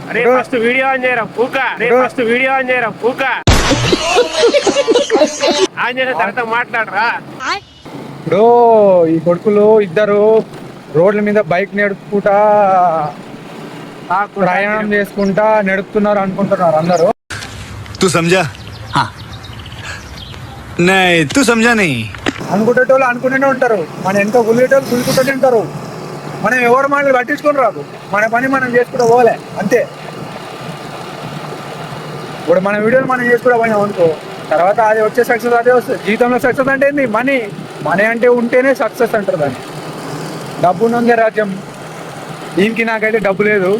అరే first video on చేయరా పూక. First video on చేయరా పూక. ఆన్ చేసిన తర్వాత మాట్లాడరా. ఇప్పుడు ఈ కొడుకులు ఇద్దరు రోడ్ల మీద బైక్ నడుపుకుంటా ప్రయాణం చేసుకుంటా నడుపుతున్నారు అనుకుంటున్నారు అందరూ. తూ సమझा? नहीं तू समझा नहीं. అనుకునేటోళ్ళు అనుకునే ఉంటారు, మన ఎంత గుల్లేటోళ్ళు గుల్లుకుంటూనే ఉంటారు. మనం ఎవరు మనల్ని పట్టించుకొని రాదు, మన పని మనం చేసుకుంటూ పోలే అంతే. ఇప్పుడు మన వీడియోలు మనం చేసుకుంటూ పోయినాం అనుకో, తర్వాత అది వచ్చే సక్సెస్ అదే వస్తుంది. జీవితంలో సక్సెస్ అంటే ఏంది? మనీ అంటే ఉంటేనే సక్సెస్ అంటారు దాన్ని. డబ్బు ఉన్నందే రాజ్యం. దీనికి నాకైతే డబ్బు లేదు.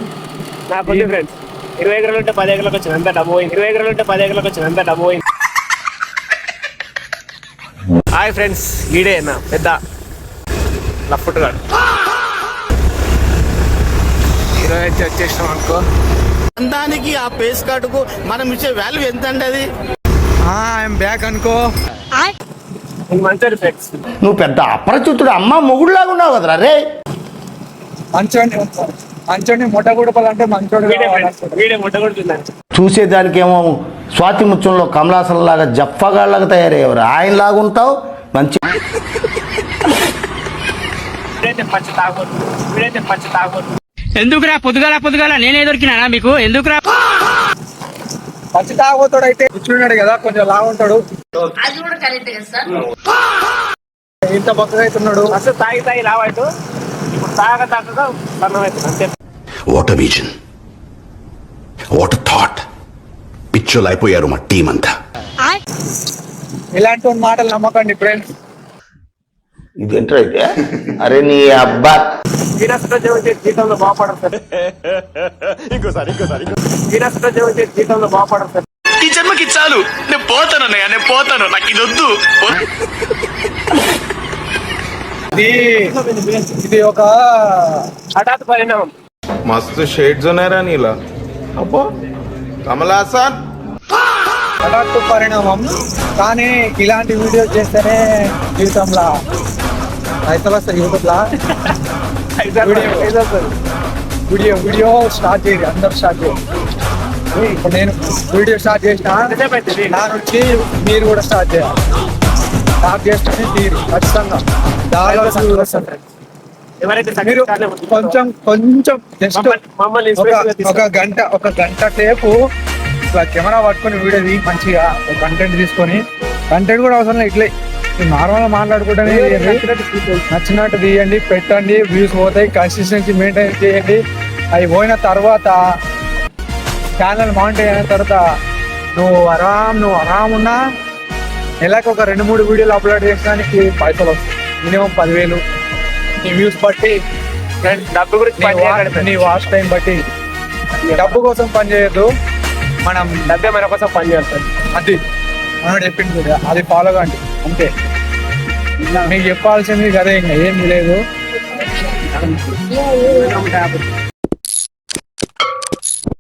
నాకు ఫ్రెండ్స్ 20 ఎకరాలు ఉంటే 10 ఎకరాలకు వచ్చింది అంత డబ్బు పోయింది. 20 ఎకరాలు ఉంటే 10 ఎకరాలకు వచ్చింది అంత డబ్బు పోయింది. హాయ్ ఫ్రెండ్స్, ఈడే నా పెద్ద లఫ్టుగాడు. ఈరోజు అయితే వచ్చేసినాం అనుకో. అందానికి ఆ పేస్ కార్డుకు మనం ఇచ్చే వాల్యూ ఎంత అండి? అది ఐఎమ్ బ్యాక్ అనుకో. మంచి ఫ్రెండ్స్, నువ్వు పెద్ద అపరిచితుడు అమ్మ మొగుడులాగా ఉన్నావు కదరా రే. మంచోడిని మొట్టగొడపాలంటే మంచోడు వీడే ముట్టగొడుతున్నాను. చూసేదానికేమో స్వాతి ముత్యంలో కమలాసన్ లాగా జఫ్ఫగాళ్ళగా తయారయ్యేవారు, ఆయన లాగా ఉంటావు. మంచి పచ్చి తాగొద్దు. ఎందుకురా పొద్దుగాల నేనే దొరికినా మీకు? ఎందుకురా పచ్చి తాగోతాడు అయితే కూర్చున్నాడు కదా, కొంచెం లాగుంటాడు. ఇంత బక్కగా అవుతున్నాడు. అసలు తాగి లావాడు. ఇప్పుడు తాగగా సన్నం అవుతుంది అంతే. What vision, what thought. పిచ్చోలు అయిపోయారు మా టీం అంతా. ఇలాంటి మాటలు నమ్మకండి ఫ్రెండ్స్. ఇదేంటైతే అరే నీ అబ్బా జీతంలో బాగుపడతారు. ఇంకోసారి జీతంలో బాగుపడతారు. ఈ జన్మకి చాలు, నేను పోతాను అన్నయ్య, నేను పోతాను, నాకు ఇది వద్దు. ఇది ఒక హఠాత్ పరిణామం. मस्त शेड्स ఉన్నాయి రా నీలా. అబ్బో కమలాసన్. హఠాత్తు పరిణామం, కానీ ఇలాంటి వీడియోస్ చేస్తేనే జీవితంలో పైసలు వస్తాయి. యూట్యూబ్లో వీడియో స్టార్ట్ చేయండి, అందరు స్టార్ట్ చేయండి. ఇప్పుడు నేను వీడియో స్టార్ట్ చేసిన నా నుంచి మీరు కూడా స్టార్ట్ చేయాలి. స్టార్ట్ చేస్తేనే తీరు ఖచ్చితంగా మీరు కొంచెం జస్ట్ ఒక గంట సేపు ఇట్లా కెమెరా పట్టుకొని వీడియో తీసి మంచిగా ఒక కంటెంట్ తీసుకొని, కంటెంట్ కూడా అవసరం లేదు, ఇట్లే నార్మల్గా మాట్లాడుకుంటేనే నచ్చినట్టు తీయండి, పెట్టండి. వ్యూస్ పోతాయి. కన్సిస్టెన్సీ మెయింటైన్ చేయండి. అవి పోయిన తర్వాత ఛానల్ మానిటైజ్ అయిన తర్వాత నువ్వు ఆరామ్ ఉన్నా నెలకు ఒక 2-3 వీడియోలు అప్లోడ్ చేయడానికి పైసలు వస్తాయి. మినిమం 10,000 నీ వ్యూస్ బట్టి, డబ్బు గురించి నీ వాచ్ టైం బట్టి. డబ్బు కోసం పని చేయొద్దు, మనం డబ్బే మన కోసం పని చేస్తాం. అది మనం చెప్పింది కూడా అది ఫాలో కాండి అంతే. మీకు చెప్పాల్సింది అదే, ఇంకా ఏం లేదు.